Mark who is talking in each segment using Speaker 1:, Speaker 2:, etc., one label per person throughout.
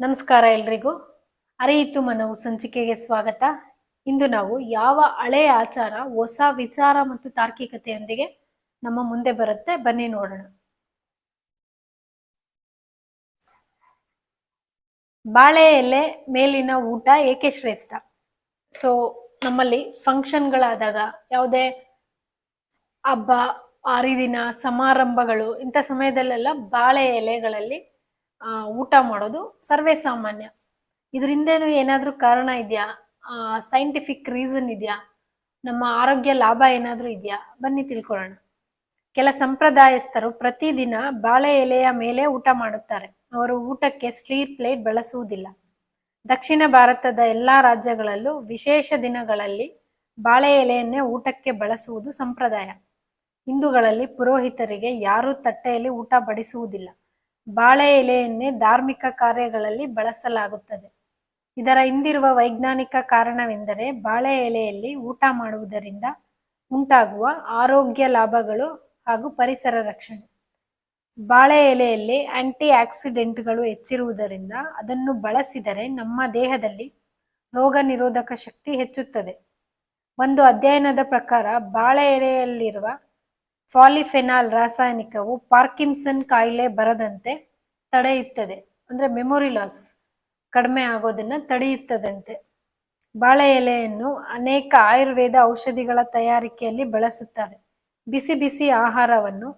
Speaker 1: ನಮಸ್ಕಾರ ಎಲ್ರಿಗೂ. ಅರಿಯಿತು ಮನವು ಸಂಚಿಕೆಗೆ ಸ್ವಾಗತ. ಇಂದು ನಾವು ಯಾವ ಹಳೆಯ ಆಚಾರ ಹೊಸ ವಿಚಾರ ಮತ್ತು ತಾರ್ಕಿಕತೆಯೊಂದಿಗೆ ನಮ್ಮ ಮುಂದೆ ಬರುತ್ತೆ, ಬನ್ನಿ ನೋಡೋಣ. ಬಾಳೆ ಎಲೆ ಮೇಲಿನ ಊಟ ಏಕೆ ಶ್ರೇಷ್ಠ? ಸೊ ನಮ್ಮಲ್ಲಿ ಫಂಕ್ಷನ್ಗಳಾದಾಗ, ಯಾವುದೇ ಹಬ್ಬ ಹರಿದಿನ ಸಮಾರಂಭಗಳು, ಇಂಥ ಸಮಯದಲ್ಲೆಲ್ಲ ಬಾಳೆ ಎಲೆಗಳಲ್ಲಿ ಊಟ ಮಾಡೋದು ಸರ್ವೇ ಸಾಮಾನ್ಯ. ಇದರಿಂದೇನು ಏನಾದ್ರೂ ಕಾರಣ ಇದೆಯಾ? ಸೈಂಟಿಫಿಕ್ ರೀಸನ್ ಇದೆಯಾ? ನಮ್ಮ ಆರೋಗ್ಯ ಲಾಭ ಏನಾದ್ರೂ ಇದೆಯಾ? ಬನ್ನಿ ತಿಳ್ಕೊಳ್ಳೋಣ. ಕೆಲ ಸಂಪ್ರದಾಯಸ್ಥರು ಪ್ರತಿದಿನ ಬಾಳೆ ಎಲೆಯ ಮೇಲೆ ಊಟ ಮಾಡುತ್ತಾರೆ. ಅವರು ಊಟಕ್ಕೆ ಸ್ಟೀಲ್ ಪ್ಲೇಟ್ ಬಳಸುವುದಿಲ್ಲ. ದಕ್ಷಿಣ ಭಾರತದ ಎಲ್ಲಾ ರಾಜ್ಯಗಳಲ್ಲೂ ವಿಶೇಷ ದಿನಗಳಲ್ಲಿ ಬಾಳೆ ಎಲೆಯನ್ನೇ ಊಟಕ್ಕೆ ಬಳಸುವುದು ಸಂಪ್ರದಾಯ. ಹಿಂದೂಗಳಲ್ಲಿ ಪುರೋಹಿತರಿಗೆ ಯಾರೂ ತಟ್ಟೆಯಲ್ಲಿ ಊಟ ಬಡಿಸುವುದಿಲ್ಲ. ಬಾಳೆ ಎಲೆಯನ್ನೇ ಧಾರ್ಮಿಕ ಕಾರ್ಯಗಳಲ್ಲಿ ಬಳಸಲಾಗುತ್ತದೆ. ಇದರ ಹಿಂದಿರುವ ವೈಜ್ಞಾನಿಕ ಕಾರಣವೆಂದರೆ ಬಾಳೆ ಎಲೆಯಲ್ಲಿ ಊಟ ಮಾಡುವುದರಿಂದ ಉಂಟಾಗುವ ಆರೋಗ್ಯ ಲಾಭಗಳು ಹಾಗೂ ಪರಿಸರ ರಕ್ಷಣೆ. ಬಾಳೆ ಎಲೆಯಲ್ಲಿ ಆಂಟಿ ಆಕ್ಸಿಡೆಂಟ್ಗಳು ಹೆಚ್ಚಿರುವುದರಿಂದ ಅದನ್ನು ಬಳಸಿದರೆ ನಮ್ಮ ದೇಹದಲ್ಲಿ ರೋಗ ನಿರೋಧಕ ಶಕ್ತಿ ಹೆಚ್ಚುತ್ತದೆ. ಒಂದು ಅಧ್ಯಯನದ ಪ್ರಕಾರ ಬಾಳೆ ಎಲೆಯಲ್ಲಿರುವ ಪಾಲಿಫೆನಾಲ್ ರಾಸಾಯನಿಕವು ಪಾರ್ಕಿನ್ಸನ್ ಕಾಯಿಲೆ ಬರದಂತೆ ತಡೆಯುತ್ತದೆ. ಅಂದ್ರೆ ಮೆಮೊರಿ ಲಾಸ್ ಕಡಿಮೆ ಆಗೋದನ್ನ ತಡೆಯುತ್ತದಂತೆ. ಬಾಳೆ ಎಲೆಯನ್ನು ಅನೇಕ ಆಯುರ್ವೇದ ಔಷಧಿಗಳ ತಯಾರಿಕೆಯಲ್ಲಿ ಬಳಸುತ್ತಾರೆ. ಬಿಸಿ ಬಿಸಿ ಆಹಾರವನ್ನು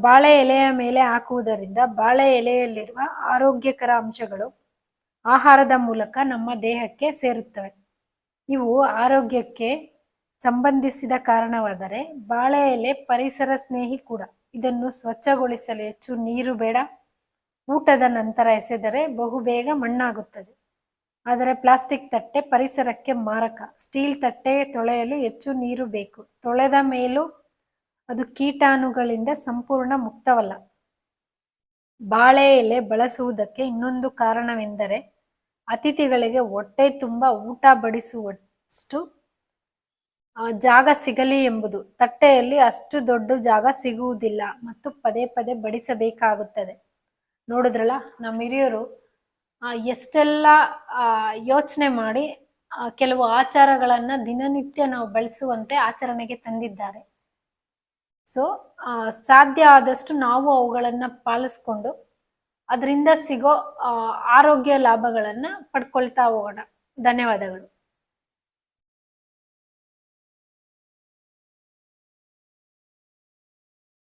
Speaker 1: ಬಾಳೆ ಎಲೆಯ ಮೇಲೆ ಹಾಕುವುದರಿಂದ ಬಾಳೆ ಎಲೆಯಲ್ಲಿರುವ ಆರೋಗ್ಯಕರ ಅಂಶಗಳು ಆಹಾರದ ಮೂಲಕ ನಮ್ಮ ದೇಹಕ್ಕೆ ಸೇರುತ್ತವೆ. ಇವು ಆರೋಗ್ಯಕ್ಕೆ ಸಂಬಂಧಿಸಿದ ಕಾರಣವಾದರೆ ಬಾಳೆ ಎಲೆ ಪರಿಸರ ಸ್ನೇಹಿ ಕೂಡ. ಇದನ್ನು ಸ್ವಚ್ಛಗೊಳಿಸಲು ಹೆಚ್ಚು ನೀರು ಬೇಡ. ಊಟದ ನಂತರ ಎಸೆದರೆ ಬಹುಬೇಗ ಮಣ್ಣಾಗುತ್ತದೆ. ಆದರೆ ಪ್ಲಾಸ್ಟಿಕ್ ತಟ್ಟೆ ಪರಿಸರಕ್ಕೆ ಮಾರಕ. ಸ್ಟೀಲ್ ತಟ್ಟೆ ತೊಳೆಯಲು ಹೆಚ್ಚು ನೀರು ಬೇಕು. ತೊಳೆದ ಮೇಲೂ ಅದು ಕೀಟಾಣುಗಳಿಂದ ಸಂಪೂರ್ಣ ಮುಕ್ತವಲ್ಲ. ಬಾಳೆ ಎಲೆ ಬಳಸುವುದಕ್ಕೆ ಇನ್ನೊಂದು ಕಾರಣವೆಂದರೆ ಅತಿಥಿಗಳಿಗೆ ಹೊಟ್ಟೆ ತುಂಬ ಊಟ ಬಡಿಸುವಷ್ಟು ಜಾಗ ಸಿಗಲಿ ಎಂಬುದು. ತಟ್ಟೆಯಲ್ಲಿ ಅಷ್ಟು ದೊಡ್ಡ ಜಾಗ ಸಿಗುವುದಿಲ್ಲ ಮತ್ತು ಪದೇ ಪದೇ ಬಡಿಸಬೇಕಾಗುತ್ತದೆ. ನೋಡಿದ್ರಲ್ಲ, ನಮ್ಮ ಹಿರಿಯರು ಎಷ್ಟೆಲ್ಲ ಯೋಚನೆ ಮಾಡಿ ಕೆಲವು ಆಚಾರಗಳನ್ನ ದಿನನಿತ್ಯ ನಾವು ಬಳಸುವಂತೆ ಆಚರಣೆಗೆ ತಂದಿದ್ದಾರೆ. ಸೊ ಸಾಧ್ಯ ಆದಷ್ಟು ನಾವು ಅವುಗಳನ್ನ ಪಾಲಿಸ್ಕೊಂಡು ಅದರಿಂದ ಸಿಗೋ ಆರೋಗ್ಯ ಲಾಭಗಳನ್ನ ಪಡ್ಕೊಳ್ತಾ ಹೋಗೋಣ. ಧನ್ಯವಾದಗಳು.